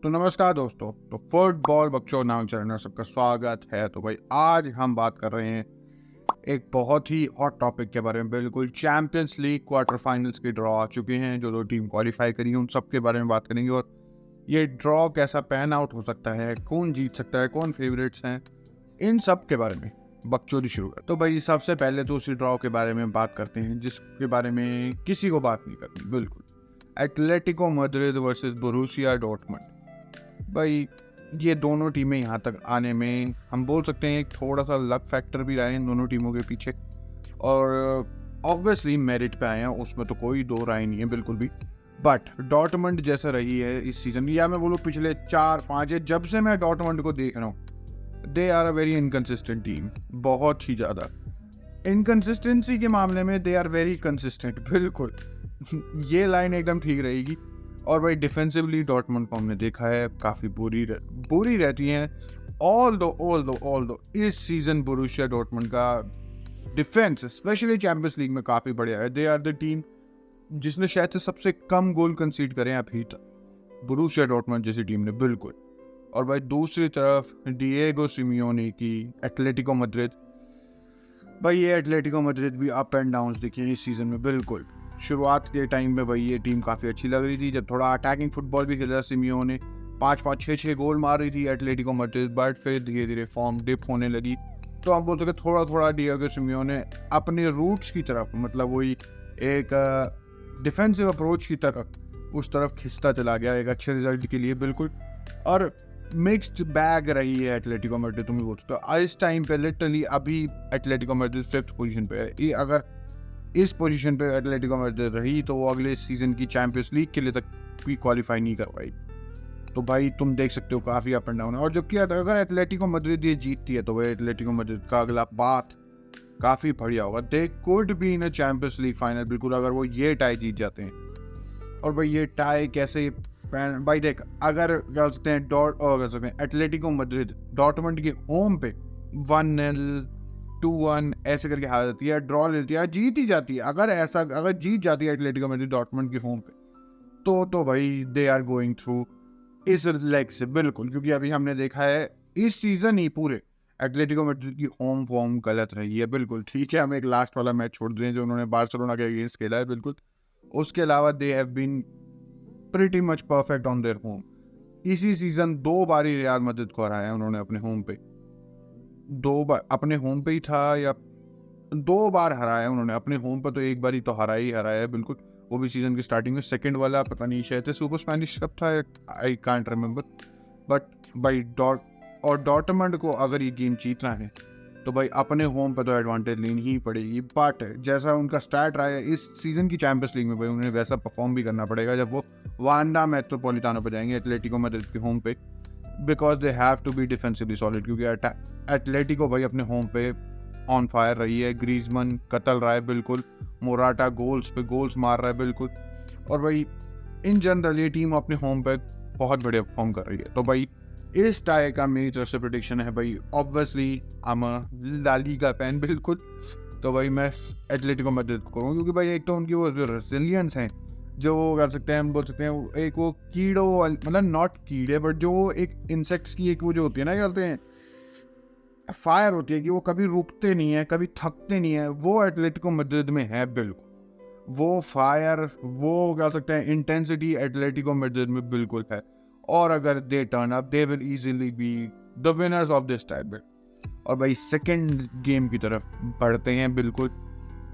तो नमस्कार दोस्तों। तो फुटबॉल बच्चों नाम चैनल में सबका स्वागत है। तो भाई आज हम बात कर रहे हैं एक बहुत ही हॉट टॉपिक के बारे में। बिल्कुल चैंपियंस लीग क्वार्टर फाइनल्स की ड्रॉ आ चुके हैं। जो दो टीम क्वालिफाई करी हैं उन सब के बारे में बात करेंगे और ये ड्रॉ कैसा पैन आउट हो सकता है, कौन जीत सकता है, कौन फेवरेट्स हैं, इन सब के बारे में बकचोदी शुरू कर। तो भाई सबसे पहले तो उसी ड्रॉ के बारे में बात करते हैं जिसके बारे में किसी को बात नहीं करनी। बिल्कुल Atletico Madrid versus Borussia Dortmund. भाई ये दोनों टीमें यहाँ तक आने में हम बोल सकते हैं एक थोड़ा सा लक फैक्टर भी रहा है इन दोनों टीमों के पीछे, और ऑब्वियसली मेरिट पे आए हैं, उसमें तो कोई दो राय नहीं है बिल्कुल भी। बट डॉर्टमंड जैसा रही है इस सीजन, या मैं बोलूँ पिछले 4-5 जब से मैं डॉर्टमंड को देख रहा हूँ, they are a very inconsistent team. बहुत ही ज़्यादा इनकंसिस्टेंसी के मामले में दे आर वेरी कंसिस्टेंट। बिल्कुल ये लाइन एकदम ठीक रहेगी। और भाई डिफेंसिवली डॉर्टमंड को हमने देखा है काफ़ी बुरी रहती हैं। ऑल दो इस सीजन बोरुसिया डॉर्टमंड का डिफेंस स्पेशली चैंपियंस लीग में काफ़ी बढ़िया है। दे आर द टीम जिसने शायद से सबसे कम गोल कंसीड करे अभी तक, बोरुसिया डॉर्टमंड जैसी टीम ने। बिल्कुल। और भाई दूसरी तरफ डिएगो सिमियोनी की एटलेटिको मैड्रिड। भाई ये एटलेटिको मैड्रिड भी अप एंड डाउन दिखे इस सीजन में। बिल्कुल शुरुआत के टाइम में भाई ये टीम काफ़ी अच्छी लग रही थी, जब थोड़ा अटैकिंग फुटबॉल भी खेला सिमियोने, 5-5 6-6 गोल मार रही थी एटलेटिको मैड्रिड। बट फिर धीरे धीरे फॉर्म डिप होने लगी। तो आप बोल सकते थोड़ा थोड़ा डिएगो सिमियोने अपने रूट्स की तरफ, मतलब वही एक डिफेंसिव अप्रोच की तरफ, उस तरफ खिंचता चला गया एक अच्छे रिजल्ट के लिए। बिल्कुल। और मिक्स्ड बैग रही है एटलेटिको मैड्रिड, तुम भी बोल सकते हो इस टाइम पे। लिटरली अभी एटलेटिको मैड्रिड 5th पोजीशन पे है। अगर इस पोजीशन पे एटलेटिको मैड्रिड रही तो वो अगले सीजन की चैंपियंस लीग के लिए तक भी क्वालिफाई नहीं कर पाई। तो भाई तुम देख सकते हो काफ़ी अप एंड डाउन है। और जबकि अगर एटलेटिको मैड्रिड ये जीतती है तो भाई एटलेटिको मैड्रिड का अगला पाथ काफ़ी बढ़िया होगा। They could be in a champions league final. बिल्कुल अगर वो ये टाई जीत जाते हैं। और भाई ये टाई कैसे भाई देख, अगर क्या सकते हैं एटलेटिको मैड्रिड डॉर्टमंड के होम पे 1-0 2-1 ऐसे करके हार जाती है, ड्रॉ लेती है, जीत ही जाती है। अगर जीत जाती है एटलेटिको मैड्रिड डॉर्टमंड के होम पे तो भाई दे आर गोइंग थ्रू इस लेग से। बिल्कुल। क्योंकि अभी हमने देखा है इस सीजन ही पूरे एटलेटिको मैड्रिड की होम फॉर्म गलत रही है। बिल्कुल ठीक है, हम एक लास्ट वाला मैच छोड़ दें जो उन्होंने बार्सिलोना के अगेंस्ट खेला है। बिल्कुल उसके अलावा they have been pretty much perfect on their home. इसी सीजन 2 बार ही रियल मैड्रिड को हराया उन्होंने अपने होम पे। 2 बार अपने होम पे ही था, या 2 बार हराया उन्होंने अपने होम पर। तो एक बार ही तो हराया है। बिल्कुल वो भी सीजन की स्टार्टिंग में। सेकंड वाला पता नहीं शायद से सुपर स्पेनिश कप था, आई कांट रिमेंबर। बट भाई डॉर्टमंड को अगर ये गेम जीतना है तो भाई अपने होम पर तो एडवांटेज लेनी ही पड़ेगी। बट जैसा उनका स्टार्ट रहा है इस सीजन की चैंपियंस लीग में, भाई उन्हें वैसा परफॉर्म भी करना पड़ेगा जब वो वांडा मेट्रोपॉलिटानो पे जाएंगे एटलेटिको मैड्रिड के होम पे। Because they have to be defensively solid. क्योंकि एटलेटिको भाई अपने होम पे ऑन फायर रही है। ग्रीजमन कतल रहा है। बिल्कुल मोराटा गोल्स पे गोल्स मार रहा है। बिल्कुल। और भाई इन जनरल ये टीम अपने होम पे बहुत बढ़िया परफॉर्म कर रही है। तो भाई इस टाई का मेरी तरफ से प्रेडिक्शन है भाई, obviously I am a La Liga fan. बिल्कुल। तो भाई मैं एटलेटिको मैड्रिड को करूँगा क्योंकि भाई एक तो उनकी वो जो रेजिलियंस है, जो वो कर सकते हैं, हम बोल सकते हैं एक वो कीड़ों, मतलब नॉट कीड़े बट जो एक इंसेक्ट्स की एक वो जो होती है ना, क्या कहते हैं, फायर होती है कि वो कभी रुकते नहीं है, कभी थकते नहीं है, वो एटलेटिको मैड्रिड में है। बिल्कुल वो फायर, वो क्या सकते हैं इंटेंसिटी एटलेटिको मैड्रिड में बिल्कुल है। और अगर they turn up they will easily be the winners of this type. और भाई सेकंड गेम की तरफ बढ़ते हैं। बिल्कुल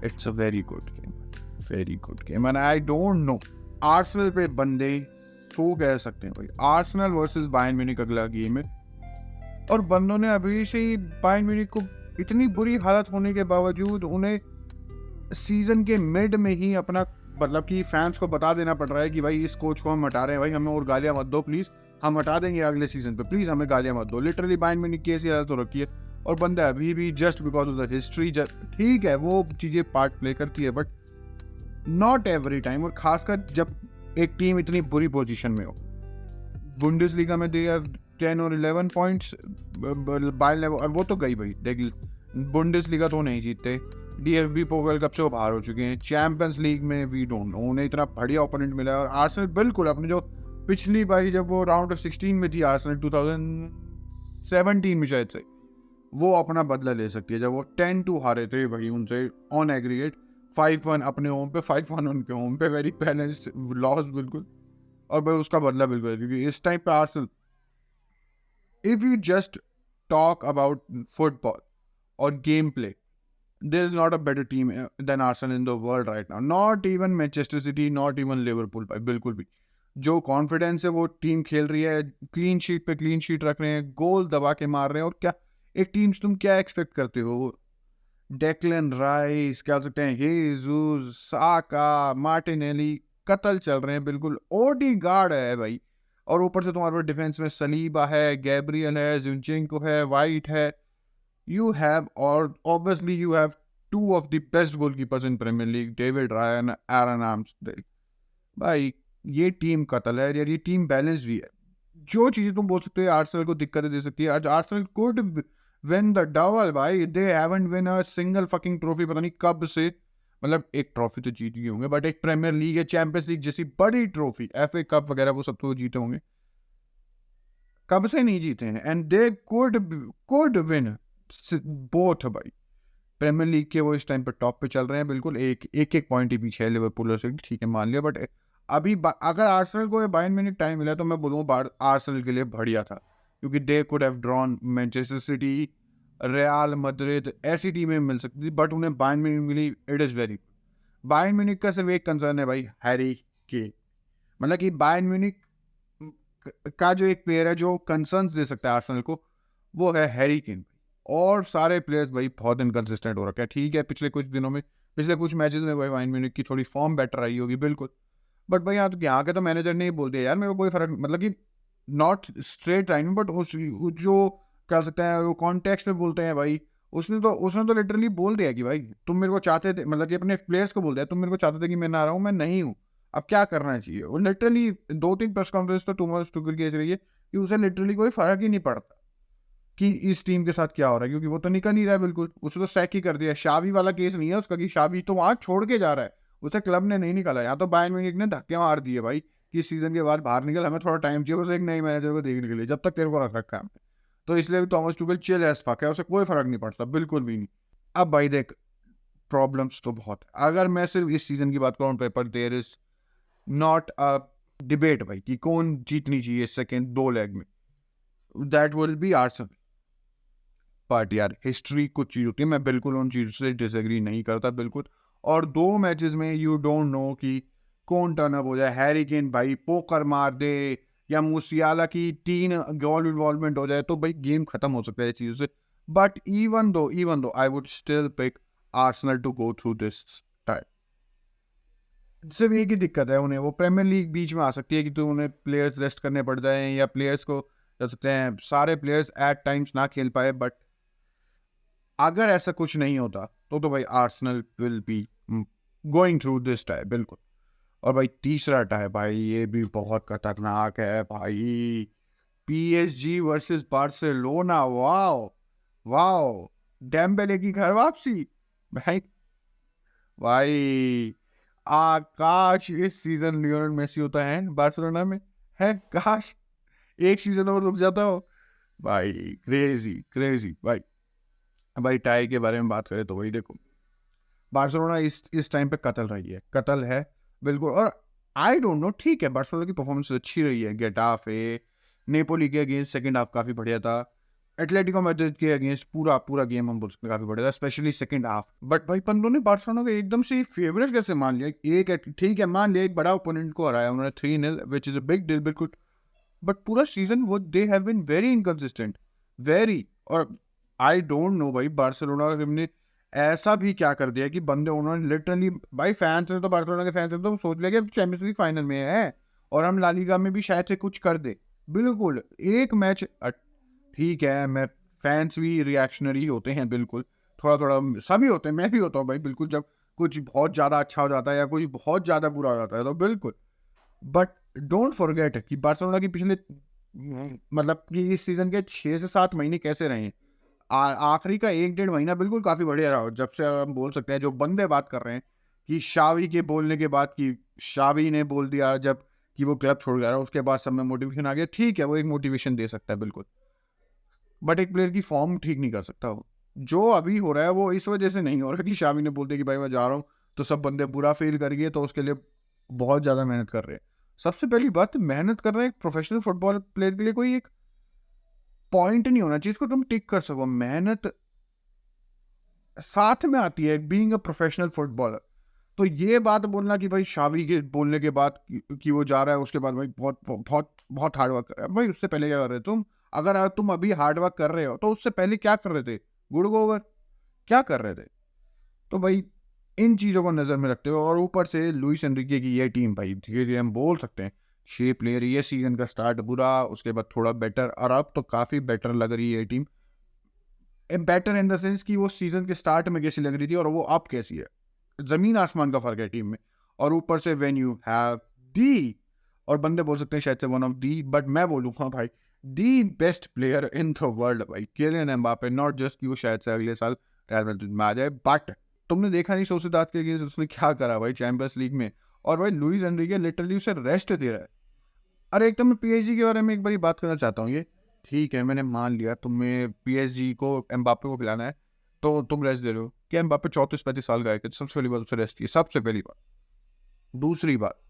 it's a very good game and I don't no Arsenal पे बंदे तो कह सकते हैं भाई आर्सेनल वर्सेस बायर्न म्यूनिख अगला गेम है। और बंदों ने अभी से ही बायर्न म्यूनिख को इतनी बुरी हालत होने के बावजूद उन्हें सीजन के मिड में ही अपना, मतलब कि फैंस को बता देना पड़ रहा है कि भाई इस कोच को हम हटा रहे हैं, भाई हमें और गालियां मत दो प्लीज, हम हटा देंगे अगले सीजन पे, प्लीज हमें गालियां मत दो। लिटरली बायर्न म्यूनिख की ऐसी हालत हो रखी है। और बंदे अभी भी just because of the history, ठीक है वो चीजें पार्ट प्ले करती है बट नॉट एवरी टाइम। और खासकर जब एक टीम इतनी बुरी पोजीशन में हो। बुंडेसलीगा में दे आर 10 और 11 पॉइंट्स बाय लेवल, वो तो गई भाई देख। बुंडेसलीगा तो नहीं जीतते, डीएफबी पोकल कप से वो बाहर हो चुके हैं। चैंपियंस लीग में वी डोंट नो, उन्हें इतना बढ़िया ओपोनेंट मिला है। और आर्सेनल बिल्कुल अपने जो पिछली बारी जब वो राउंड ऑफ 16 में थी आर्सेनल 2017 में शायद से, वो अपना बदला ले सकती है जब वो 10-2 हारे थे भाई उनसे ऑन एग्रीगेट, 5-1 अपने होम पे, 5-1 उनके होम पे, वेरी बैलेंस्ड लॉस बिल्कुल। और भाई उसका बदला बिल्कुल, क्योंकि इस टाइम पे Arsenal, if you just talk about football और game play, there is not a better team than Arsenal in the world right now. Not even Manchester City, not even Liverpool भाई, बिल्कुल भी। जो कॉन्फिडेंस है वो team खेल रही है, क्लीन शीट पे क्लीन शीट रख रहे हैं, गोल दबा के मार रहे हैं। और क्या एक टीम से तुम क्या एक्सपेक्ट करते हो? डेक्लन राइस, क्या बोल सकते हैं, हेजूस, साका, मार्टिनेली कत्ल चल रहे हैं बिल्कुल, ओडीगार्ड है भाई। और ऊपर से तुम्हारे पास डिफेंस में सलीबा है, गैब्रियल है, जिंचेंको है, वाइट है। You have, or obviously you have two of the best goalkeepers in Premier League, David Ryan, Aaron Ramsdale. भाई ये टीम कतल है यार, ये टीम बैलेंस भी है। जो चीजें तुम बोल सकते हो आर्सेनल को दिक्कतें दे सकती है, आज Arsenal could win the double भाई। they haven't win a single fucking trophy पता नहीं कब से, मतलब एक ट्रॉफी तो जीत गए होंगे, बट एक प्रीमियर लीग या चैंपियंस लीग जैसी बड़ी ट्रॉफी, FA कप वगैरह वो सब तो जीते होंगे, कब से नहीं जीते हैं। And they could win both भाई। प्रीमियर लीग के वो इस टाइम पर टॉप पे चल रहे हैं बिल्कुल, एक पॉइंट ही पीछे है लिवरपूल और सिटी, ठीक है मान लिया। बट अभी अगर आर्सेनल को 22 मिनट टाइम मिला तो मैं बोलूँगा आर्सेनल के लिए बढ़िया था, क्योंकि they could have drawn Manchester City, Real Madrid, ऐसी टीमें मिल सकती थी, बट उन्हें 22 मिनट मिली। It is very, Bayern Munich का सिर्फ एक कंसर्न है भाई, हैरी केन। मतलब कि बायर्न म्यूनिख का जो एक प्लेयर है जो कंसर्न्स दे सकता है आर्सेनल को, वो है हैरी केन। और सारे प्लेयर्स भाई बहुत इनकंसिस्टेंट हो रखा है। ठीक है पिछले कुछ दिनों में, पिछले कुछ मैचेस में भाई बायर्न म्यूनिख की थोड़ी फॉर्म बेटर आई होगी बिल्कुल, बट भाई यहाँ के तो मैनेजर ने ही बोल दिया यार मेरे को कोई फर्क, मतलब कि नॉट स्ट्रेट लाइन, बट उस जो क्या सकते हैं वो कॉन्टेक्स्ट में बोलते हैं भाई, उसने तो लिटरली बोल दिया कि भाई तुम मेरे को चाहते थे, मतलब कि अपने प्लेयर्स को बोल दिया तुम मेरे को चाहते थे कि मैं ना रहा हूँ, मैं नहीं हूँ, अब क्या करना चाहिए। वो लिटरली 2-3 प्रेस कॉन्फ्रेंस तो टॉमस टुचेल की ऐसी रही है कि उसे लिटरली कोई फर्क ही नहीं पड़ता कि इस टीम के साथ क्या हो रहा है, क्योंकि वो तो निकल नहीं रहा है बिल्कुल। उसे तो सैक ही कर दिया। शावी वाला केस नहीं है उसका कि शावी तो वहां छोड़ के जा रहा है, उसे क्लब ने नहीं निकाला। यहाँ तो बायर्न म्यूनिख ने धक्के मार दिए भाई कि इस सीजन के बाद बाहर निकल, हमें थोड़ा टाइम चाहिए उसे एक नए मैनेजर को देखने के लिए, जब तक तेरे को रख रखा है हमने। तो इसलिए भी Thomas Tuchel chill as fuck है, उसे कोई फर्क नहीं पड़ता, बिल्कुल भी नहीं। अब भाई देख, प्रॉब्लम्स तो बहुत है। अगर मैं सिर्फ इस सीजन की बात करूँ paper, there is not a debate भाई कि कौन जीतनी चाहिए सेकेंड 2 लेग में, that will be Arsenal. But यार हिस्ट्री कुछ चीज होती है, मैं बिल्कुल उन चीजों से डिसएग्री नहीं करता बिल्कुल। और 2 मैचेस में यू डोंट नो कि कौन टर्न अप हो जाए, हैरी केन भाई पोकर मार दे या मूसियाला की 3 गोल इन्वॉल्वमेंट हो जाए तो भाई गेम खत्म हो सकता है इस चीजों से। But even though I would still pick Arsenal to go through this time. सिर्फ एक ही दिक्कत है उन्हें, वो प्रीमियर लीग बीच में आ सकती है कि तो उन्हें प्लेयर्स रेस्ट करने पड़ जाए, या प्लेयर्स को कर सकते हैं सारे प्लेयर्स एट टाइम्स ना खेल पाए। बट अगर ऐसा कुछ नहीं होता तो भाई Arsenal will be going through this time बिल्कुल। और भाई तीसरा टाइम भाई ये भी बहुत खतरनाक है भाई, PSG versus Barcelona. Wow wow, Dembélé की घर वापसी भाई। भाई आकाश, इस सीजन लियोनेल मेसी होता है बार्सिलोना में, है काश एक सीजन और रुक जाता हो भाई। क्रेजी क्रेजी भाई। भाई टाई के बारे में बात करें तो वही देखो, बार्सिलोना इस टाइम पे कतल रही है, कतल है बिल्कुल। और आई डोंट नो, ठीक है बार्सिलोना की परफॉर्मेंस अच्छी रही है, गेटाफे, नेपोली के अगेंस्ट सेकंड हाफ काफी बढ़िया था, एटलेटिको मैड्रिड के अगेंस्ट पूरा गेम हम बोल सकते काफी बढ़िया था, स्पेशली सेकंड हाफ। बट भाई पंतों ने बार्सिलोना को एकदम से फेवरेट कैसे मान लिया? एक ठीक है मान लिया एक बड़ा ओपोनेंट को हराया उन्होंने 3-0, which is a big deal बिल्कुल, बट पूरा सीजन वो they have been very inconsistent, very. और आई डोंट नो भाई बार्सिलोना ने ऐसा भी क्या कर दिया कि बंदे उन्होंने लिटरली, भाई फैंस ने तो, बार्सिलोना के फैंस ने तो सोच लिया कि चैंपियंस लीग फाइनल में है और हम ला लीगा में भी शायद से कुछ कर दे। बिल्कुल एक मैच, ठीक है मैं, फैंस भी रिएक्शनरी होते हैं बिल्कुल, थोड़ा सभी होते हैं, मैं भी होता हूँ भाई बिल्कुल, जब कुछ बहुत ज़्यादा अच्छा हो जाता है या कुछ बहुत ज़्यादा बुरा हो जाता है तो बिल्कुल। बट डोंट फॉरगेट कि बार्सिलोना की पिछले मतलब कि इस सीजन के 6 से 7 महीने कैसे रहे हैं। आखिरी का 1-1.5 महीना बिल्कुल काफ़ी बढ़िया रहा, जब से हम बोल सकते हैं जो बंदे बात कर रहे हैं कि शावी के बोलने के बाद, कि शावी ने बोल दिया जब कि वो क्लब छोड़ गया, उसके बाद सब में मोटिवेशन आ गया, ठीक है वो एक मोटिवेशन दे सकता है बिल्कुल, बट एक प्लेयर की फॉर्म ठीक नहीं कर सकता वो। जो अभी हो रहा है वो इस वजह से नहीं हो रहा कि शामी ने बोलते कि भाई मैं जा रहा हूँ तो सब बंदे बुरा फील कर गए, तो उसके लिए बहुत ज़्यादा मेहनत कर रहे हैं। सबसे पहली बात, मेहनत करना एक प्रोफेशनल फुटबॉल प्लेयर के लिए कोई एक पॉइंट नहीं होना चाहिए जिसको तुम टिक कर सको। मेहनत साथ में आती है बीइंग अ प्रोफेशनल फुटबॉलर। तो ये बात बोलना कि भाई शावी के बोलने के बाद कि वो जा रहा है उसके बाद भाई बहुत बहुत बहुत हार्ड वर्क कर रहा है, भाई उससे पहले क्या कर रहे तुम? अगर तुम अभी हार्ड वर्क कर रहे हो तो उससे पहले क्या कर रहे थे? गुड ओवर क्या कर रहे थे? तो भाई इन चीज़ों को नज़र में रखते हो, और ऊपर से लुइस एनरिके की ये टीम भाई धीरे धीरे हम बोल सकते हैं छह प्लेयर, ये सीजन का स्टार्ट बुरा, उसके बाद थोड़ा बेटर, और अब तो काफ़ी बेटर लग रही है ये team. Better in the sense कि वो सीजन के स्टार्ट में कैसी लग रही थी और वो अब कैसी है, जमीन आसमान का फर्क है टीम में। और ऊपर से व्हेन यू हैव दी, और बंदे बोल सकते हैं शायद से वन ऑफ दी, बट मैं बोलूँगा भाई the best player in the world भाई किलियन एम्बापे। नॉट जस्ट कि वो शायद से अगले साल रियल मैड्रिड में आ जाए, बट तुमने देखा नहीं सोसिएदाद के अगेंस्ट उसने क्या करा भाई चैंपियंस लीग में, और भाई लुइस एनरिके लिटरली उसे रेस्ट दे रहा है। अरे एकदम मैं पीएसजी के बारे में एक बार बात करना चाहता हूँ। ये ठीक है, मैंने मान लिया तुम्हें पीएसजी को एम्बापे को खिलाना है तो तुम रेस्ट दे रहे हो, क्या एम्बापे 34-35 साल का है? सबसे पहली बात उसे रेस्ट की, सबसे पहली बात। दूसरी बात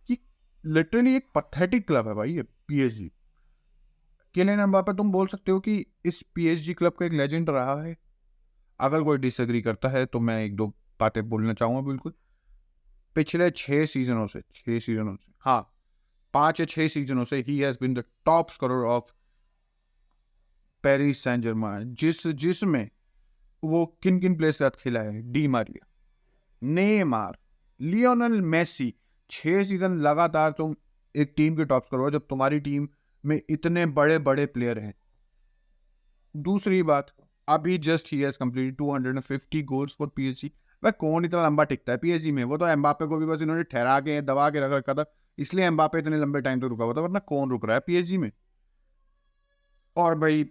कि लिटरली एक पथेटिक क्लब है भाई ये पीएसजी। किलियन एम्बापे तुम बोल सकते हो कि इस पीएसजी क्लब का एक लेजेंड रहा है। अगर कोई डिसएग्री करता है तो मैं एक दो बातें बोलना चाहूंगा। बिल्कुल पिछले 6 सीजनों से हाँ 5 या 6 सीजनों से ही has been the top scorer of Paris Saint Germain, जिसमें वो किन किन प्लेयर्स के साथ खेला है? Di Maria, Neymar, Lionel Messi. 6 season लगातार तुम एक टीम के टॉप स्कोरर हो जब तुम्हारी टीम में इतने बड़े बड़े प्लेयर हैं। दूसरी बात, अभी just he has completed 250 goals for PSG. वह कौन इतना लंबा टिकता है पीएसजी में? वो तो एम्बापे को भी बस इन्होंने ठहरा के दबा के रख रखा था, इसलिए एम्बापे इतने लंबे टाइम तक रुका हुआ था, वरना कौन रुक रहा है पीएसजी में? और भाई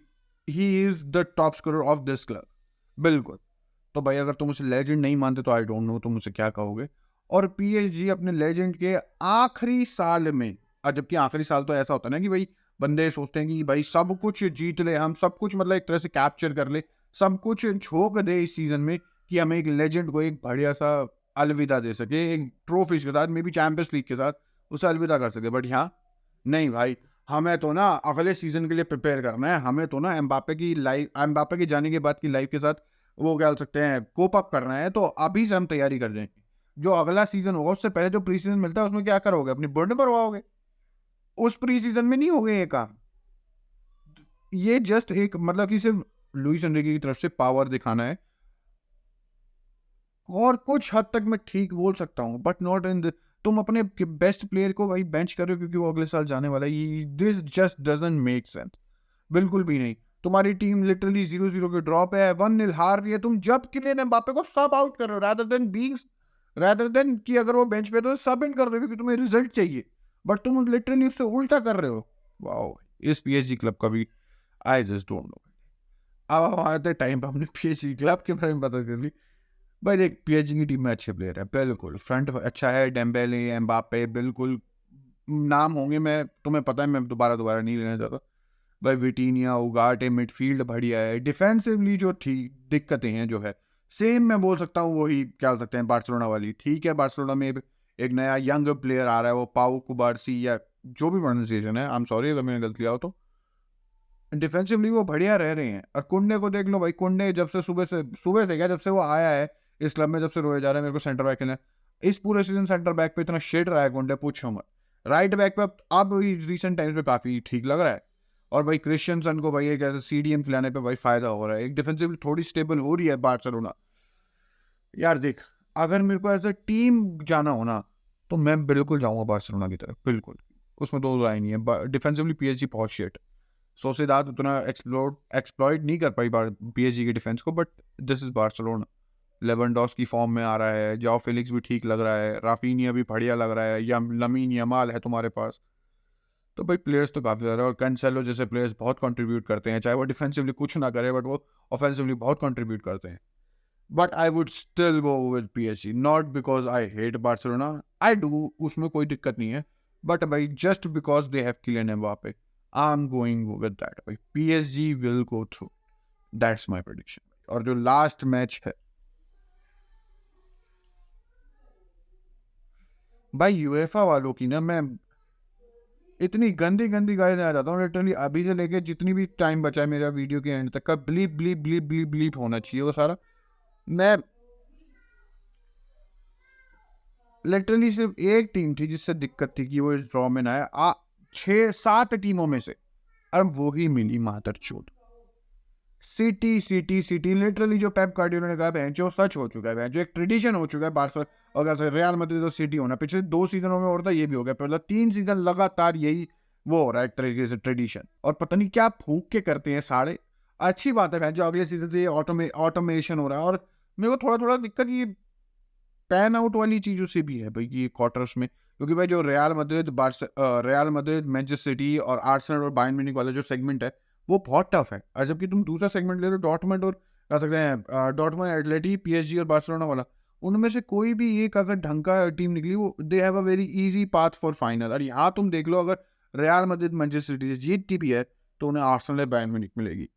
he is the top scorer of this club. बिल्कुल। तो भाई अगर तुम उसे लेजेंड नहीं मानते तो आई डोंट नो तुम उसे क्या कहोगे। और पीएसजी अपने लेजेंड के आखिरी साल में, और जबकि आखिरी साल तो ऐसा होता है ना कि भाई बंदे सोचते हैं कि भाई सब कुछ जीत ले हम, सब कुछ मतलब एक तरह से कैप्चर कर ले, सब कुछ झोंक दे इस सीजन में कि हमें एक लेजेंड को एक बढ़िया सा अलविदा दे सके, एक ट्रॉफी के साथ, मे बी चैंपियंस लीग के साथ उसे अलविदा कर सके। बट यहाँ नहीं भाई, हमें तो ना अगले सीजन के लिए प्रिपेयर करना है, हमें तो ना एम्बापे की जाने के बाद की लाइफ के साथ वो क्या बोल सकते हैं कोप अप करना है, तो अभी से हम तैयारी कर जाएंगे। जो अगला सीजन होगा उससे पहले जो प्री सीजन मिलता है उसमें क्या करोगे? अपनी बर्न पर होगे, उस प्री सीजन में नहीं हो गए ये काम। ये जस्ट एक मतलब कि सिर्फ लुइस एनरिके की तरफ से पावर दिखाना है, और कुछ हद तक मैं ठीक बोल सकता हूँ, बट नॉट इन द। तुम अपने बेस्ट प्लेयर को भाई बेंच कर रहे हो क्योंकि वो अगले साल जाने वाला है, this just doesn't make sense. बिल्कुल भी नहीं। तुम्हारी टीम लिटरली 0-0 के ड्रॉप है, 1-0 हार रही है, तुम जब किलियन एम्बापे को सब आउट कर रहे हो रादर देन कि अगर वो बेंच पे तो सब इन कर रहे हो क्योंकि तुम्हें रिजल्ट चाहिए, बट तुम लिटरली उससे उल्टा कर रहे हो। वाओ, इस पीएसजी क्लब का भी आई जस्ट डोंट नो। अब हम आते टाइम पे हमने पीएसजी क्लब के बारे में पता कर ली। भाई देख, पीएसजी की टीम में अच्छे प्लेयर है, बिल्कुल फ्रंट अच्छा है, डेम्बेले, एम्बापे, बिल्कुल नाम होंगे, मैं तुम्हें पता है, मैं दोबारा नहीं लेना चाहता भाई। विटीनिया, उगाटे, मिडफील्ड बढ़िया है, डिफेंसिवली जो थी दिक्कतें हैं जो है सेम मैं बोल सकता हूँ वही क्या बोल सकते हैं बार्सिलोना वाली। ठीक है, बार्सिलोना में एक नया यंग प्लेयर आ रहा है, वो पाउ कुबार्सी या जो भी प्रोनाउंसिएशन है, आई एम सॉरी अगर मैंने गलती किया हो तो। डिफेंसिवली वो बढ़िया रह रहे हैं। और कुंडे को देख लो भाई, कुंडे जब से सुबह से क्या, जब से वो आया है इस क्लब में, जब से रोया जा रहा है मेरे को सेंटर बैक खेलना, इस पूरे सीजन सेंटर बैक पे इतना शेड रहा है कुंडे, पूछो मत। राइट बैक पे अब रिसेंट टाइम्स पे काफी ठीक लग रहा है। और भाई क्रिश्चियनसन को भाई एक ऐसे सीडीएम खिलाने पे भाई फायदा हो रहा है, एक डिफेंसिवली थोड़ी स्टेबल हो रही है बार्सिलोना। यार देख, अगर मेरे को एज अ टीम जाना हो ना तो मैं बिल्कुल जाऊंगा बार्सिलोना की तरफ, बिल्कुल, उसमें दो राय नहीं है। डिफेंसिवली पीएसजी बहुत शेट, सोसिएदाद उतना एक्सप्लॉइट नहीं कर पाई पीएसजी के डिफेंस को, but this is Barcelona. Lewandowski form में आ रहा है, जाओ फेलिक्स भी ठीक लग रहा है, राफीनिया भी बढ़िया लग रहा है, या लमीन यमाल है तुम्हारे पास। तो भाई प्लेयर्स तो काफ़ी ज़्यादा, और कैंसेलो जैसे प्लेयर्स बहुत कंट्रीब्यूट करते हैं, चाहे वो डिफेंसिवली कुछ ना करे बट वो ऑफेंसिवली बहुत कंट्रीब्यूट करते हैं। But I would still go with PSG, not because I hate Barcelona, I do, उसमें कोई दिक्कत नहीं है, बट भाई just because they have Kylian Mbappe I am going with that भाई PSG will go through, that's my prediction. और जो last match है भाई यूएफा वालों की ना, मैं इतनी गंदी गंदी गाली देना चाहता हूँ लिटरली, अभी से लेके जितनी भी टाइम बचा है मेरा वीडियो के एंड तक का bleep bleep bleep bleep bleep होना चाहिए वो सारा। मैं लिटरली सिर्फ एक टीम थी जिससे दिक्कत थी कि वो इस ड्रॉ में ना आए, 6-7 टीमों में से, और वो ही मिली मातर चोट। सिटी लिटरली जो पेप गार्डियोला ने कहा है जो सच हो चुका है, जो एक ट्रेडिशन हो चुका है बार्सिलोना और अगर रियल मैड्रिड तो सिटी होना, पिछले 2 सीजनों में और था ये भी हो गया, पहले 3 सीजन लगातार यही वो हो रहा है तरीके से ट्रेडिशन, और पता नहीं क्या फूक के करते हैं सारे। अच्छी बात है जो अगले सीजन से ये ऑटोमेशन हो रहा है, और मेरे को थोड़ा दिक्कत ये पैन आउट वाली चीजों से भी है भाई ये क्वार्टर्स में, क्योंकि भाई जो रियल मैड्रिड मैनचेस्टर सिटी और आर्सेनल और बायर्न म्यूनिख वाला जो सेगमेंट है वो बहुत टफ है, और जबकि तुम दूसरा सेगमेंट ले लो डॉर्टमंड और क्या सकते हैं डॉर्टमंड एटलेटिक PSG और बार्सिलोना वाला, उनमें से कोई भी एक अगर ढंग का टीम निकली वो they have a very easy path for final. और यहाँ तुम देख लो अगर रियल मैड्रिड मैनचेस्टर सिटी से जीतती भी है तो उन्हें आर्सेनल और बायर्न म्यूनिख मिलेगी,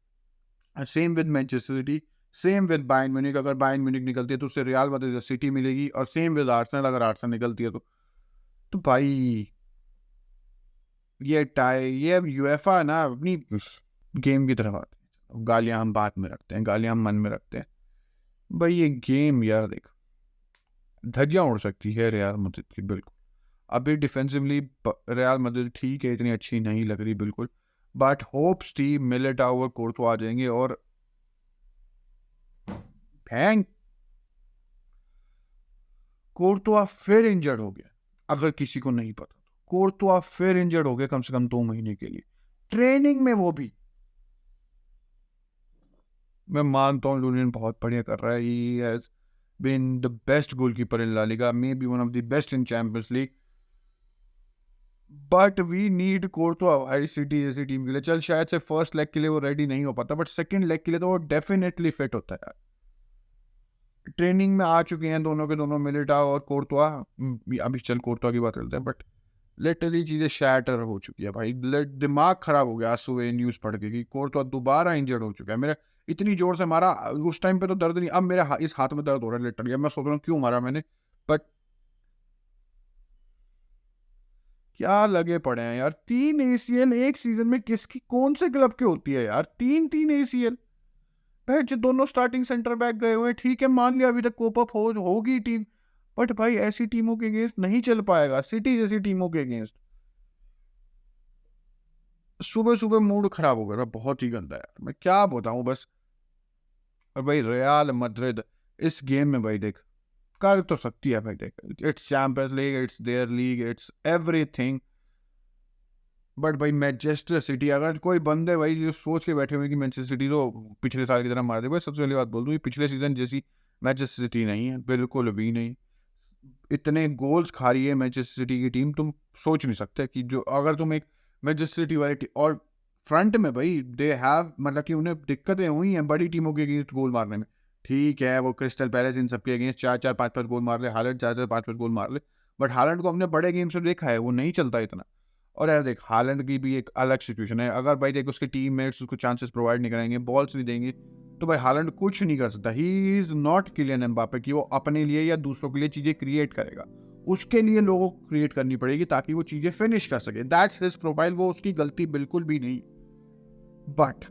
same with Manchester city, same with Bayern Munich, अगर बायर्न म्यूनिख निकलती है तो उससे रियल मैड्रिड सिटी मिलेगी, और सेम विद आर्सेनल अगर आर्सेनल निकलती है तो भाई ये यूएफा ना अपनी गेम की तरफ आते हैं, गालियां हम बात में रखते हैं, गालियां हम मन में रखते हैं, भाई ये गेम यार देख धज्जियां उड़ सकती है रियल मैड्रिड की बिल्कुल। अभी डिफेंसिवली रियल मैड्रिड ठीक है, इतनी अच्छी नहीं लग रही बिल्कुल, बट होप्स थी मिलिटाओ और कोर्तवा आ जाएंगे, और भैंग कोर्तवा फिर इंजर्ड हो गया, अगर किसी को नहीं पता तो कोर्तवा फिर इंजर्ड हो गया कम से कम 2 महीने के लिए ट्रेनिंग में, वो भी मैं मानता हूँ लूनियन बहुत बढ़िया कर रहा है, he has been the best goalkeeper in La Liga, may be one of the best in Champions League, but we need Courtois भाई सिटी जैसी टीम के लिए। चल शायद से फर्स्ट लेग के लिए वो रेडी नहीं हो पाता, बट सेकंड लेग के लिए तो वो डेफिनेटली फिट होता है यार। ट्रेनिंग में आ चुके हैं दोनों के दोनों, मिलिटाओ और कोर्तवा, अभी चल कोर्तवा की बात करते हैं, बट लिटरली चीजें शैटर हो चुकी है भाई, दिमाग खराब हो गया आज सुबह न्यूज पढ़ के कि कोर्तवा दोबारा इंजर्ड हो चुका है। मेरा इतनी जोर से मारा उस टाइम पे तो दर्द नहीं, अब मेरे इस हाथ में दर्द हो रहा है लिटरली, अब मैं सोच रहा हूँ क्यों मारा मैंने, बट क्या लगे पड़े हैं यार, 3 ACL एक सीजन में किसकी कौन से क्लब के होती है यार, 3 ACL भाई, जो दोनों स्टार्टिंग सेंटर बैक गए हुए हैं, ठीक है मान लिया अभी तक कोप अप होगी टीम, बट भाई ऐसी टीमों के अगेंस्ट नहीं चल पाएगा, सिटी जैसी टीमों के अगेंस्ट। सुबह मूड खराब हो गया, बहुत ही गंदा यार, मैं क्या बताऊं बस। और भाई रियल मैड्रिड इस गेम में भाई देख कर तो सकती है भाई, देख it's Champions League, it's their league, it's everything, but भाई मैनचेस्टर सिटी अगर कोई बंदे भाई जो सोच के बैठे हुए कि मैनचेस्टर सिटी तो पिछले साल की तरह मार दे, भाई सबसे पहली बात बोल दूं, पिछले सीजन जैसी मैनचेस्टर सिटी नहीं है, बिल्कुल भी नहीं। इतने गोल्स खा रही है मैनचेस्टर सिटी की टीम, तुम सोच नहीं सकते कि जो अगर तुम एक मैनचेस्टर सिटी वाली और फ्रंट में भाई दे हैव, मतलब कि उन्हें दिक्कतें हुई हैं बड़ी टीमों के अगेंस्ट गोल मारने में, ठीक है वो क्रिस्टल पैलेस इन सबके अगेंस्ट 4-4 5-5 गोल मार ले, हालैंड 4-4 5-5 गोल मार ले, बट हालैंड को हमने बड़े गेम से देखा है वो नहीं चलता इतना। और यार देख हालैंड की भी एक अलग सिचुएशन है, अगर भाई देख उसके टीममेट्स उसको चांसेस प्रोवाइड नहीं करेंगे, बॉल्स नहीं देंगे, तो भाई हालैंड कुछ नहीं कर सकता। He is not Kylian Mbappe कि वो अपने लिए या दूसरों के लिए चीजें क्रिएट करेगा, उसके लिए लोगों को क्रिएट करनी पड़ेगी ताकि वो चीजें फिनिश कर सके, दैट्स हिज प्रोफाइल, वो उसकी गलती बिल्कुल भी नहीं। बट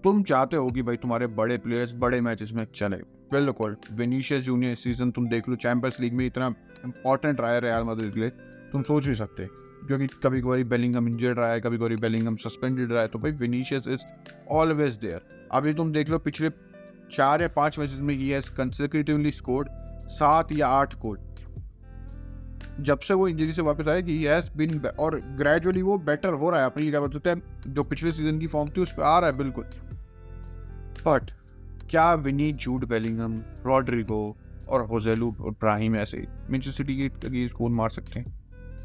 तुम चाहते हो कि भाई तुम्हारे बड़े प्लेयर्स बड़े मैचेस में चले, बिल्कुल विनीशियस जूनियर इस सीजन तुम देख लो चैंपियंस लीग में इतना इंपॉर्टेंट रहा है रियल मैड्रिड के लिए, तुम सोच नहीं सकते, क्योंकि कभी कभी बेलिंगम इंजर्ड रहा है, कभी कभी बेलिंगम सस्पेंडेड रहा है, तो भाई विनीशियस इज ऑलवेज देयर। अभी तुम देख लो पिछले 4 या 5 मैचेस में ही हैज कंसेक्यूटिवली स्कोर्ड 7 या 8 गोल, जब से वो इंजरी से वापस आया कि हैज बीन, और ग्रेजुअली वो बेटर हो रहा है, अपनी क्या बोलते हैं जो पिछले सीजन की फॉर्म थी उस पर आ रहा है बिल्कुल। बट क्या विनी, जूड बेलिंगम, रॉड्रिगो और होजेलू और ब्राहिम ऐसे मैनचेस्टर सिटी के अगेंस्ट गोल मार सकते हैं?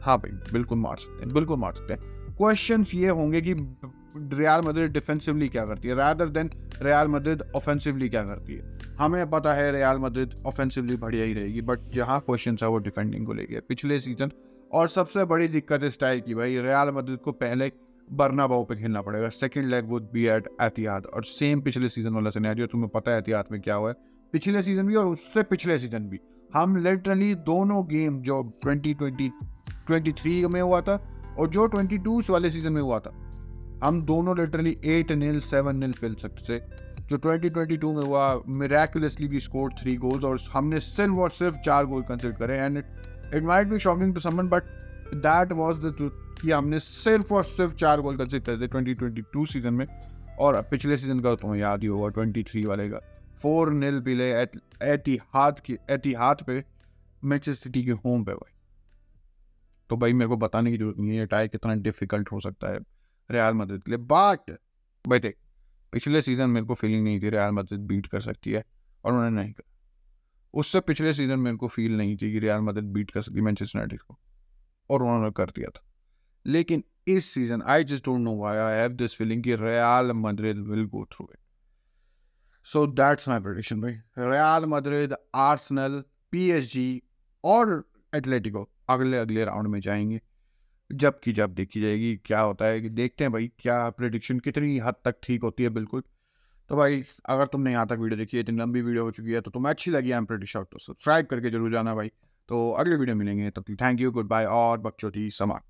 हाँ भाई बिल्कुल मार सकते हैं, बिल्कुल मार सकते हैं। क्वेश्चंस ये होंगे कि रियल मैड्रिड डिफेंसिवली क्या करती है rather than real Madrid offensively क्या करती है। हमें पता है रियल मैड्रिड ऑफेंसिवली बढ़िया ही रहेगी, बट जहाँ क्वेश्चन है वो डिफेंडिंग को लेके। पिछले सीजन और सबसे बड़ी दिक्कत इस टाइप की भाई, रियल मैड्रिड को पहले बर्नाबाउ पे खेलना पड़ेगा, second leg would be at Etihad. और सेम पिछले सीजन वाला सिनेरियो, तुम्हें पता है एतिहाद में क्या हुआ है पिछले सीजन भी और उससे पिछले सीजन भी। हम लिटरली दोनों गेम जो 2023 में हुआ था और जो 22 वाले सीजन में हुआ था, हम दोनों लिटरली 8-0 7-0 खेल सकते थे। जो 2022 में हुआ, मिराकुलसली वी स्कोर्ड 3 गोल्स और हमने सिर्फ और सिर्फ 4 गोल कंसीडर करे। And it might be shocking to someone but that was the truth कि हमने सिर्फ और सिर्फ 4 गोल कंसीडर करे थे 2022 सीजन में। और पिछले सीजन का तुम्हें याद ही होगा 23 वाले का 4-0 पिले एतिहाद पे मैनचेस्टर सिटी के होम पे भाई। तो भाई मेरे को बताने की जरूरत नहीं है ये टाई कितना डिफिकल्ट हो सकता है रियल मैड्रिड के लिए। बट भाई देख, पिछले सीजन मेरे को फीलिंग नहीं थी रियल मैड्रिड बीट कर सकती है और उन्होंने नहीं करा। उससे पिछले सीजन मेरे को फील नहीं थी कि रियल मैड्रिड बीट कर सकती मैनचेस्टर यूनाइटेड को, और उन्होंने कर दिया था। लेकिन इस season I just don't know why I have this feeling कि Real Madrid will go through it. So that's my prediction भाई। रियल मैड्रिड, आर्सेनल, पीएसजी और एटलेटिको अगले राउंड में जाएंगे। जब देखी जाएगी क्या होता है, कि देखते हैं भाई क्या प्रेडिक्शन कितनी हद तक ठीक होती है। बिल्कुल। तो भाई अगर तुमने यहाँ तक वीडियो देखी है, इतनी लंबी वीडियो हो चुकी है, तो तुम्हें अच्छी लगी आई एम प्रीटी श्योर तो सब्सक्राइब करके जरूर जाना भाई। तो अगले वीडियो मिलेंगे, तब तक थैंक यू, गुड बाय और बकचोदी समाप्त।